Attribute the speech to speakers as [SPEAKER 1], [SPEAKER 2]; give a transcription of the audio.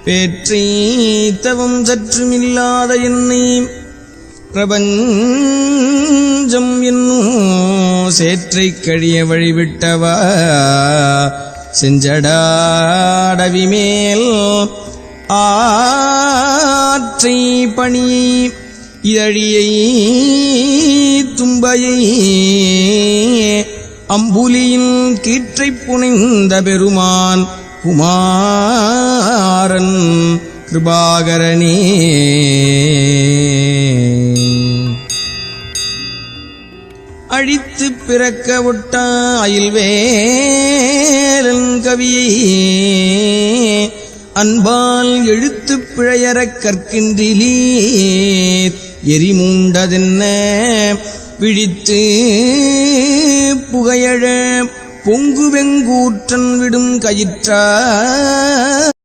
[SPEAKER 1] பேற்றை தவம் சற்றுமில்லாத என்னை பிரபஞ்சம் என்னும் சேற்றைக் கழிய வழிவிட்டவா செஞ்சடாடவி மேல் ஆற்றை பணியை இதழியை தும்பையை அம்புலியின் கீற்றைப் புனைந்த பெருமான் குமாரன் கிருபாகரனே. அழித்து பிறக்க ஒட்டாயில் வேலன் கவியை அன்பால் எழுத்து பிழையறக் கற்கின்றிலீர் எரிமூண்டதென்ன விழித்து புகையழ பொங்கு வெங்கூற்றன் விடும் கயிற்றா